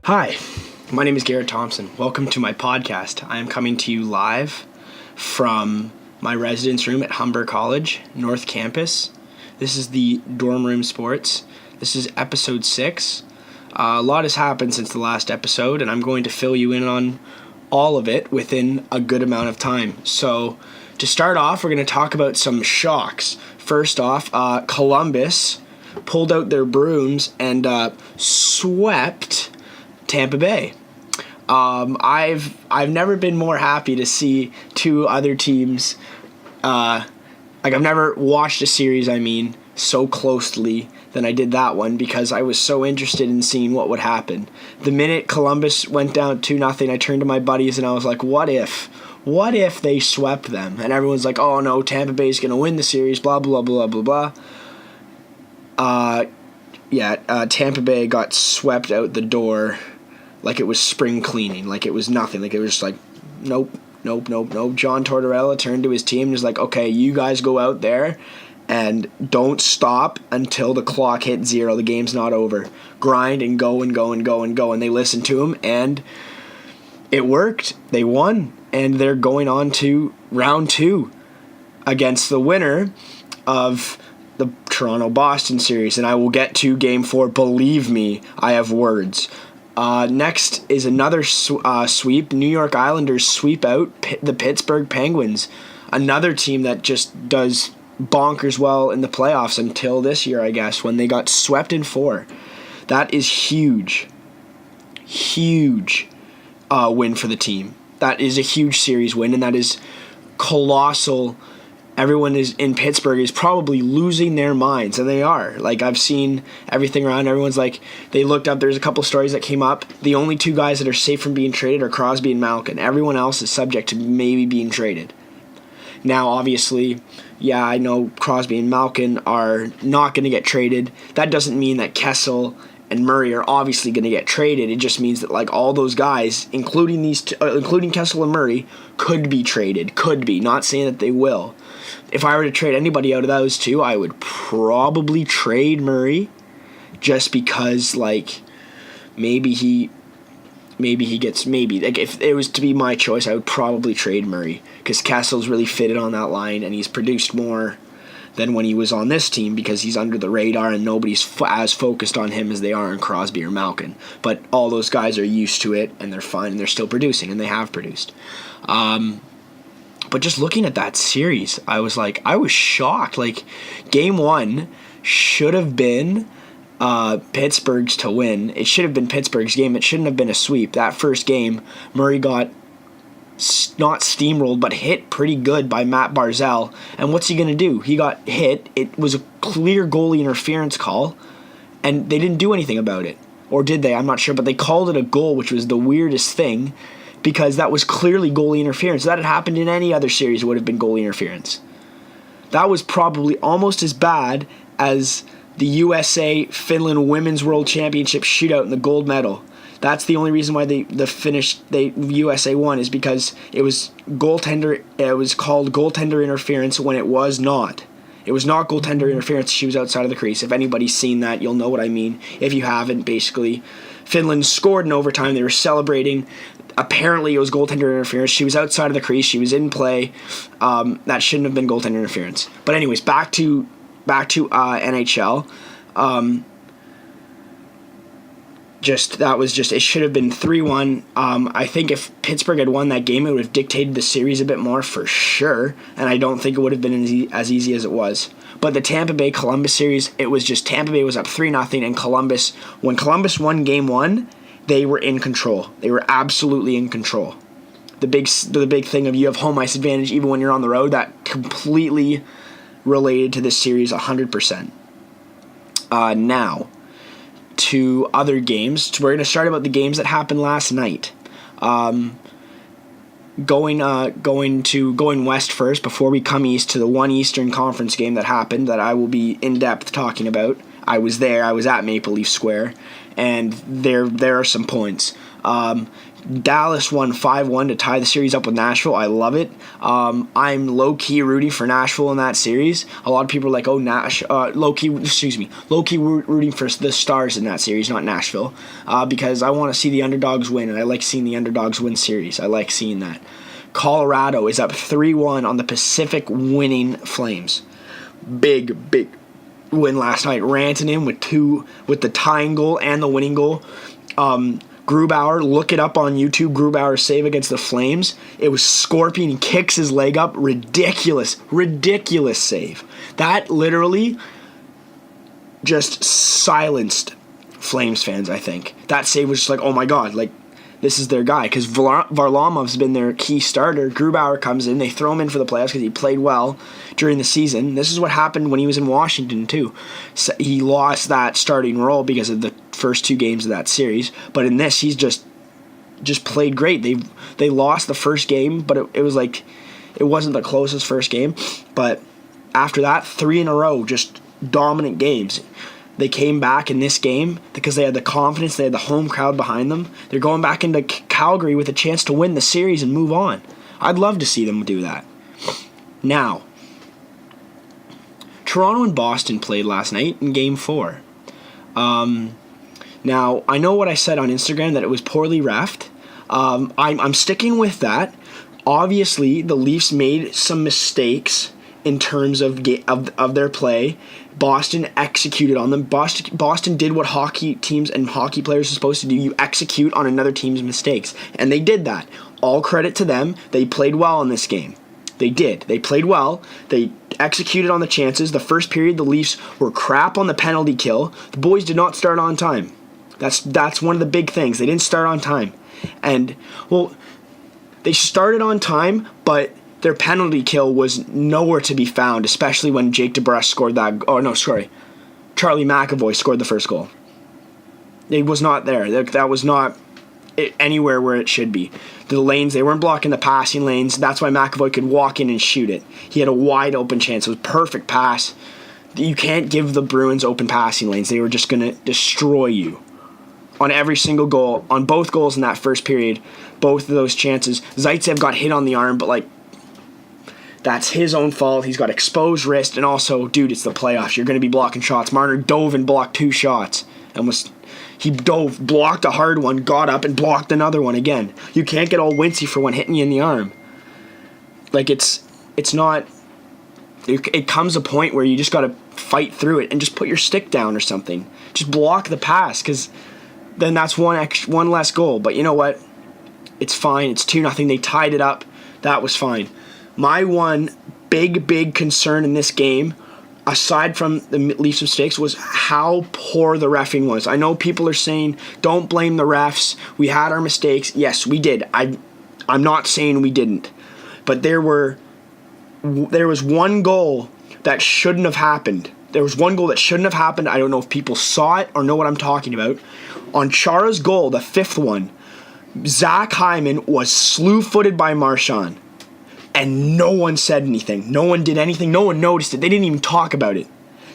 Hi, my name is Garrett Thompson. Welcome to my podcast. I am coming to you live from my residence room at Humber College, North Campus. This is the Dorm Room Sports. This is episode 6. A lot has happened since the last episode, and I'm going to fill you in on all of it within a good amount of time. So, to start off, we're going to talk about some shocks. First off, Columbus pulled out their brooms and swept Tampa Bay. I've never been more happy to see two other teams. I've never watched a series, so closely than I did that one because I was so interested in seeing what would happen. The minute Columbus went down 2-0, I turned to my buddies and I was like, "What if? What if they swept them?" And everyone's like, "Oh no, Tampa Bay's gonna win the series." Blah blah blah blah blah. Tampa Bay got swept out the door like it was spring cleaning, like it was nothing, like it was just like, nope. John Tortorella turned to his team and was like, "Okay, you guys go out there and don't stop until the clock hits 0. The game's not over. Grind and go and go and go and go." And they listened to him, and it worked. They won, and they're going on to round 2 against the winner of the Toronto-Boston series, and I will get to Game 4. Believe me, I have words. Next is another sweep. New York Islanders sweep out the Pittsburgh Penguins, another team that just does bonkers well in the playoffs until this year, I guess, when they got swept in 4. That is huge win for the team. That is a huge series win, and that is colossal. Everyone in Pittsburgh is probably losing their minds, and they are. Like, I've seen everything around. Everyone's like, they looked up. There's a couple stories that came up. The only two guys that are safe from being traded are Crosby and Malkin. Everyone else is subject to maybe being traded. Now, obviously, I know Crosby and Malkin are not going to get traded. That doesn't mean that Kessel and Murray are obviously going to get traded. It just means that like all those guys, including Kessel and Murray, could be traded. Could be. Not saying that they will. If I were to trade anybody out of those two, I would probably trade Murray, just because like maybe he gets like if it was to be my choice, I would probably trade Murray because Kessel's really fitted on that line and he's produced more than when he was on this team because he's under the radar and nobody's as focused on him as they are on Crosby or Malkin. But all those guys are used to it and they're fine and they're still producing and they have produced. But just looking at that series, I was shocked. Like, Game 1 should have been Pittsburgh's to win. It should have been Pittsburgh's game. It shouldn't have been a sweep. That first game, Murray got not steamrolled, but hit pretty good by Matt Barzal. And what's he going to do? He got hit. It was a clear goalie interference call, and they didn't do anything about it. Or did they? I'm not sure, but they called it a goal, which was the weirdest thing, because that was clearly goalie interference. If that had happened in any other series, it would have been goalie interference. That was probably almost as bad as the USA-Finland Women's World Championship shootout in the gold medal. That's the only reason why USA won, is because it was goaltender. It was called goaltender interference when it was not. It was not goaltender interference. She was outside of the crease. If anybody's seen that, you'll know what I mean. If you haven't, basically, Finland scored in overtime. They were celebrating. Apparently, it was goaltender interference. She was outside of the crease. She was in play. That shouldn't have been goaltender interference. But anyways, back to NHL. It should have been 3-1. I think if Pittsburgh had won that game, it would have dictated the series a bit more for sure. And I don't think it would have been as easy as it was. But the Tampa Bay Columbus series, it was just Tampa Bay was up 3-0, and when Columbus won Game 1, they were in control. They were absolutely in control. The big thing of you have home ice advantage even when you're on the road, that completely related to this series 100%. Now, to other games. We're going to start about the games that happened last night. Going west first before we come east to the one Eastern Conference game that happened that I will be in depth talking about. I was there. I was at Maple Leaf Square, and there are some points. Dallas won 5-1 to tie the series up with Nashville. I love it. I'm low-key rooting for Nashville in that series. A lot of people are like, oh, low-key rooting for the Stars in that series, not Nashville, because I want to see the underdogs win, and I like seeing the underdogs win series. I like seeing that. Colorado is up 3-1 on the Pacific winning Flames. Big win last night. Rantanen with the tying goal and the winning goal. Grubauer, look it up on YouTube. Grubauer's save against the Flames. It was Scorpion. He kicks his leg up. Ridiculous save. That literally just silenced Flames fans, I think. That save was just like, oh my God, like, this is their guy. Because Varlamov's been their key starter. Grubauer comes in. They throw him in for the playoffs because he played well during the season. This is what happened when he was in Washington, too. So he lost that starting role because of the first 2 games of that series. But in this, he's just played great. They lost the first game, but it was like, it wasn't the closest first game. But after that, 3 in a row, just dominant games. They came back in this game because they had the confidence, they had the home crowd behind them. They're going back into Calgary with a chance to win the series and move on. I'd love to see them do that. Now, Toronto and Boston played last night in Game 4. Now, I know what I said on Instagram, that it was poorly reffed. I'm sticking with that. Obviously, the Leafs made some mistakes in terms of their play. Boston executed on them. Boston did what hockey teams and hockey players are supposed to do. You execute on another team's mistakes. And they did that. All credit to them. They played well in this game. They did. They played well. They executed on the chances. The first period, the Leafs were crap on the penalty kill. The boys did not start on time. That's one of the big things. They didn't start on time. And, well, they started on time, but their penalty kill was nowhere to be found, especially when Jake DeBrusk scored that. Oh, no, sorry. Charlie McAvoy scored the first goal. It was not there. That was not anywhere where it should be. The lanes, they weren't blocking the passing lanes. That's why McAvoy could walk in and shoot it. He had a wide open chance. It was a perfect pass. You can't give the Bruins open passing lanes. They were just going to destroy you. On every single goal, on both goals in that first period, both of those chances. Zaitsev got hit on the arm, but that's his own fault. He's got exposed wrist, and also, dude, it's the playoffs. You're going to be blocking shots. Marner dove and blocked 2 shots. He dove, blocked a hard one, got up, and blocked another one again. You can't get all wincy for one hitting you in the arm. It's not. It comes a point where you just got to fight through it and just put your stick down or something. Just block the pass, because then that's one less goal. But you know what? It's fine. It's 2-0. They tied it up. That was fine. My one big concern in this game, aside from the Leafs mistakes, was how poor the reffing was. I know people are saying, don't blame the refs. We had our mistakes. Yes, we did. I'm not saying we didn't. But there was one goal that shouldn't have happened. There was one goal that shouldn't have happened. I don't know if people saw it or know what I'm talking about. On Chara's goal, the 5th one, Zach Hyman was slew-footed by Marchand. And no one said anything. No one did anything. No one noticed it. They didn't even talk about it.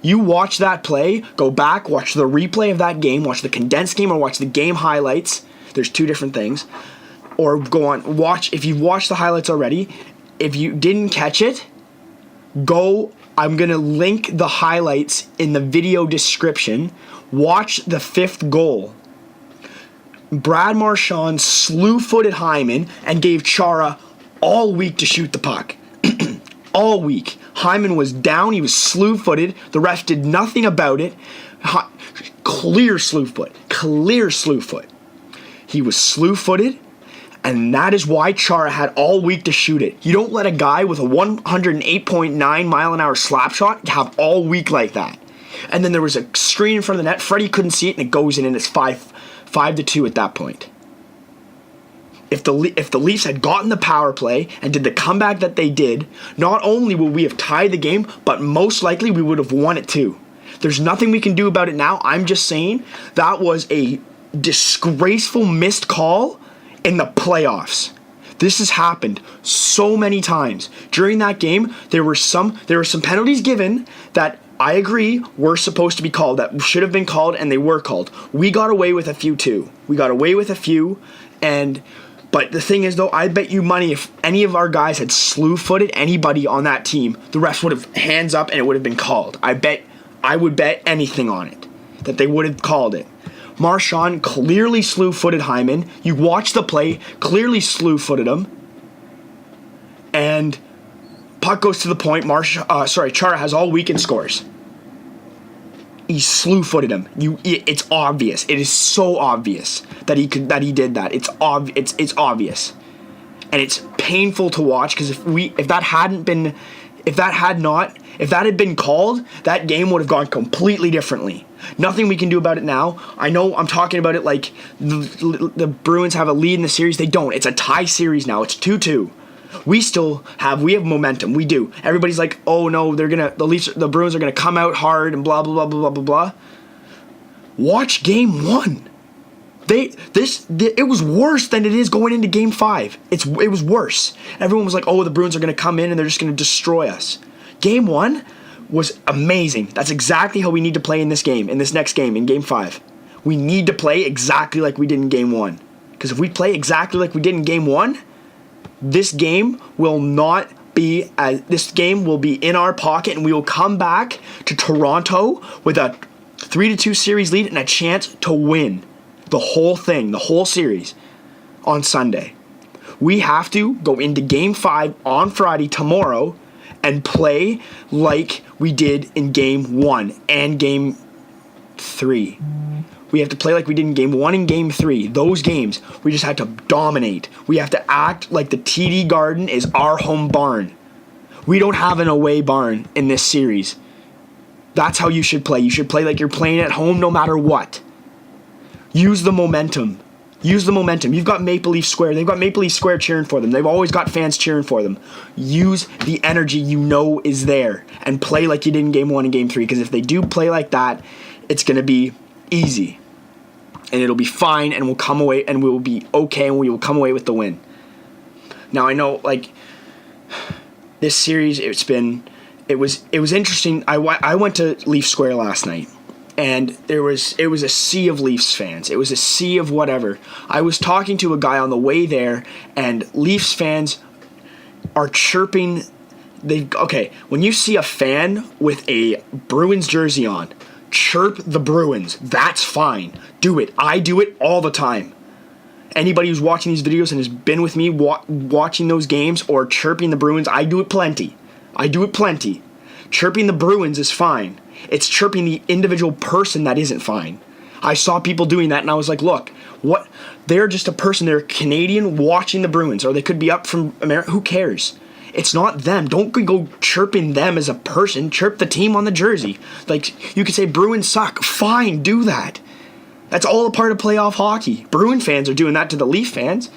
You watch that play, go back, watch the replay of that game, watch the condensed game, or watch the game highlights. There's 2 different things. Or go on, watch, if you've watched the highlights already, if you didn't catch it, I'm going to link the highlights in the video description. Watch the 5th goal. Brad Marchand slew-footed Hyman and gave Chara all week to shoot the puck. All week. Hyman was down. He was slew-footed. The ref did nothing about it. Clear slew-foot. He was slew-footed, and that is why Chara had all week to shoot it. You don't let a guy with a 108.9 mile-an-hour slap shot have all week like that. And then there was a screen in front of the net. Freddie couldn't see it, and it goes in, and it's 5-2 at that point. If the Leafs had gotten the power play and did the comeback that they did, not only would we have tied the game, but most likely we would have won it too. There's nothing we can do about it now. I'm just saying that was a disgraceful missed call in the playoffs. This has happened so many times. During that game, there were some penalties given that I agree, were supposed to be called, that should have been called, and they were called. We got away with a few too. But the thing is, though, I bet you money if any of our guys had slew-footed anybody on that team, the refs would have hands up and it would have been called. I would bet anything on it, that they would have called it. Marchand clearly slew-footed Hyman. You watch the play, clearly slew-footed him. And puck goes to the point. Chara has all weekend scores. He slew-footed him. It's obvious. It is so obvious that he did that. It's obvious, and it's painful to watch because if that had been called, that game would have gone completely differently. Nothing we can do about it now. I know I'm talking about it like the Bruins have a lead in the series. They don't. It's a tie series now. It's 2-2. We have momentum. We do. Everybody's like, oh no, the Bruins are gonna come out hard and blah blah blah blah blah blah. Watch game 1. It was worse than it is going into game 5. It was worse. Everyone was like, oh, the Bruins are gonna come in and they're just gonna destroy us. Game 1 was amazing. That's exactly how we need to play in this next game, in game 5. We need to play exactly like we did in game 1. Because if we play exactly like we did in game 1, this game will be in our pocket, and we will come back to Toronto with a 3-2 series lead and a chance to win the whole series on Sunday. We have to go into game 5 on Friday tomorrow and play like we did in game 1 and game 3. We have to play like we did in game 1 and game 3. Those games, we just had to dominate. We have to act like the TD Garden is our home barn. We don't have an away barn in this series. That's how you should play. You should play like you're playing at home no matter what. Use the momentum. You've got Maple Leaf Square. They've got Maple Leaf Square cheering for them. They've always got fans cheering for them. Use the energy you know is there and play like you did in game 1 and game 3. Because if they do play like that, it's going to be easy. And it'll be fine, and we'll come away, and we will be okay, and we will come away with the win. Now, I know, like, this series, it was interesting. I went to Leaf Square last night, and it was a sea of Leafs fans. It was a sea of whatever. I was talking to a guy on the way there, and Leafs fans are chirping. When you see a fan with a Bruins jersey on, chirp the Bruins. That's fine. Do it. I do it all the time. Anybody who's watching these videos and has been with me watching those games or chirping the Bruins, I do it plenty. Chirping the Bruins is fine. It's chirping the individual person that isn't fine. I saw people doing that and I was like, look, what? They're just a person. They're Canadian watching the Bruins, or they could be up from America. Who cares? It's not them. Don't go chirping them as a person. Chirp the team on the jersey. Like, you could say Bruins suck. Fine, do that. That's all a part of playoff hockey. Bruin fans are doing that to the Leaf fans.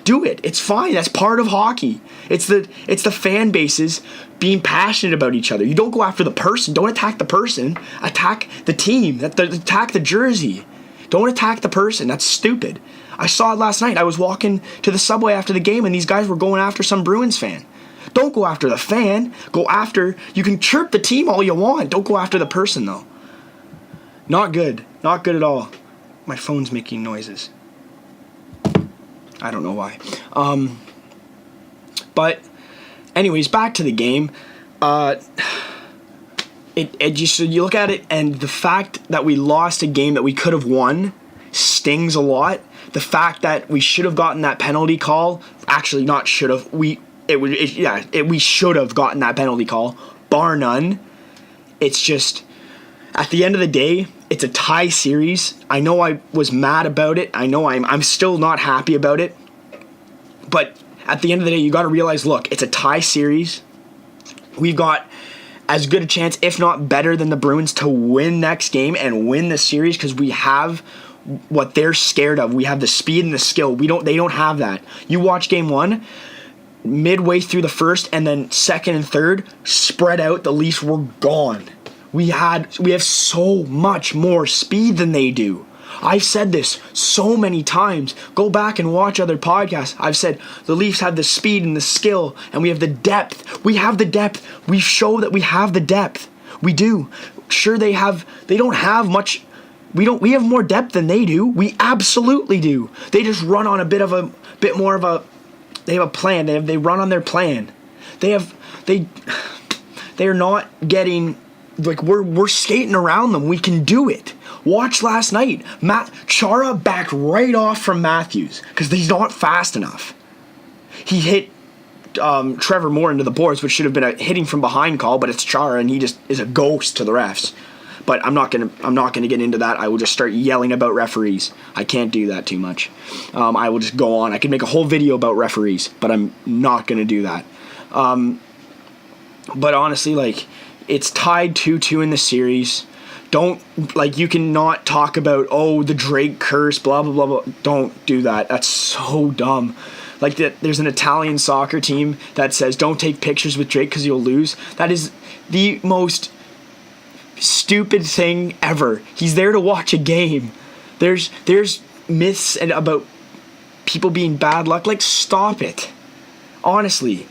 Do it. It's fine. That's part of hockey. It's the fan bases being passionate about each other. You don't go after the person. Don't attack the person. Attack the team. Attack the jersey. Don't attack the person. That's stupid. I saw it last night. I was walking to the subway after the game, and these guys were going after some Bruins fan. Don't go after the fan. You can chirp the team all you want. Don't go after the person, though. Not good. Not good at all. My phone's making noises. I don't know why. But anyways, back to the game. You look at it, and the fact that we lost a game that we could have won stings a lot. The fact that we should have gotten that penalty call, actually not should have. We should have gotten that penalty call, bar none. It's just, at the end of the day, it's a tie series. I know I was mad about it. I know I'm still not happy about it. But at the end of the day, you got to realize, look, it's a tie series. We've got as good a chance, if not better, than the Bruins to win next game and win the series, because we have what they're scared of. We have the speed and the skill. They don't have that. You watch game 1, midway through the first, and then second and third, spread out, the Leafs were gone. We have so much more speed than they do. I've said this so many times. Go back and watch other podcasts. I've said the Leafs have the speed and the skill, and we have the depth. We have the depth. We show that we have the depth. We do. Sure, they don't have much. We have more depth than they do. We absolutely do. They just run on a bit more of a. They have a plan. They run on their plan. They are not getting, like, we're skating around them. We can do it. Watch last night. Chara backed right off from Matthews because he's not fast enough. He hit Trevor Moore into the boards, which should have been a hitting from behind call, but it's Chara, and he just is a ghost to the refs. But I'm not gonna get into that. I will just start yelling about referees. I can't do that too much. I will just go on. I could make a whole video about referees, but I'm not gonna do that. But honestly, like, it's tied 2-2 in the series. You cannot talk about, oh, the Drake curse, blah blah blah blah. Don't do that. That's so dumb. Like, there's an Italian soccer team that says don't take pictures with Drake because you'll lose. That is the most stupid thing ever. He's there to watch a game. There's myths about people being bad luck. Like, stop it. Honestly,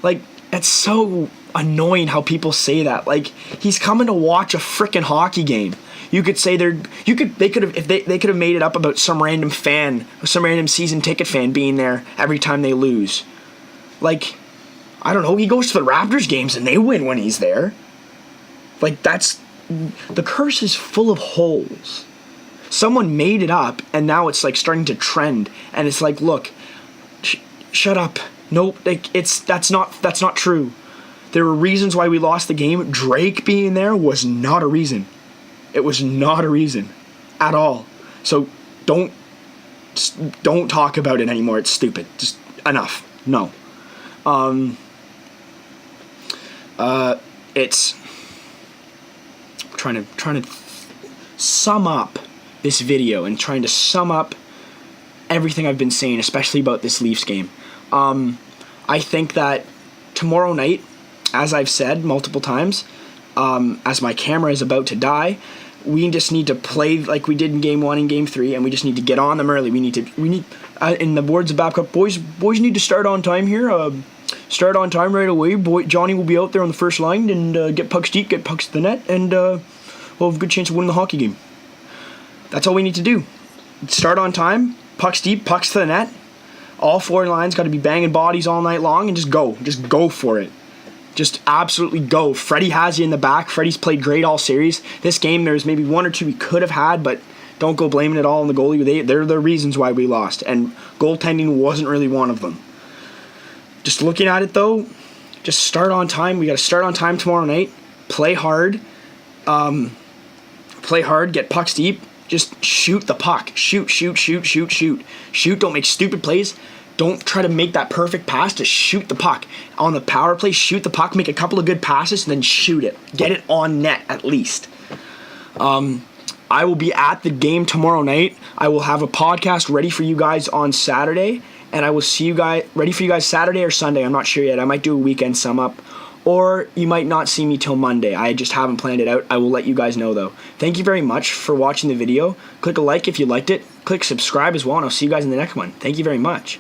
like, it's so annoying how people say that. Like, he's coming to watch a freaking hockey game. You could say they could have made it up about some random fan, some random season ticket fan being there every time they lose. Like, I don't know, he goes to the Raptors games and they win when he's there. Like, the curse is full of holes. Someone made it up and now it's like starting to trend, and it's like, look, shut up. Nope, like, that's not true. There were reasons why we lost the game. Drake being there was not a reason. It was not a reason at all. So don't talk about it anymore. It's stupid. Just enough. No. It's trying to sum up this video and trying to sum up everything I've been saying, especially about this Leafs game. I think that tomorrow night, as I've said multiple times, as my camera is about to die, we just need to play like we did in Game 1 and Game 3, and we just need to get on them early. We need, in the words of Babcock, boys need to start on time here. Start on time right away. Johnny will be out there on the first line and get pucks deep, get pucks to the net, and we'll have a good chance of winning the hockey game. That's all we need to do. Start on time, pucks deep, pucks to the net. All four lines got to be banging bodies all night long, and just go for it. Just absolutely go. Freddie has you in the back. Freddie's played great all series. This game, there's maybe one or two we could have had, but don't go blaming it all on the goalie. They're the reasons why we lost, and goaltending wasn't really one of them. Just looking at it, though, just start on time. We got to start on time tomorrow night. Play hard. Get pucks deep. Just shoot the puck. Shoot. Shoot. Don't make stupid plays. Don't try to make that perfect pass. Just shoot the puck. On the power play, shoot the puck, make a couple of good passes, and then shoot it. Get it on net, at least. I will be at the game tomorrow night. I will have a podcast ready for you guys on Saturday, and I will see you guys, ready for you guys Saturday or Sunday. I'm not sure yet. I might do a weekend sum up, or you might not see me till Monday. I just haven't planned it out. I will let you guys know, though. Thank you very much for watching the video. Click a like if you liked it. Click subscribe as well, and I'll see you guys in the next one. Thank you very much.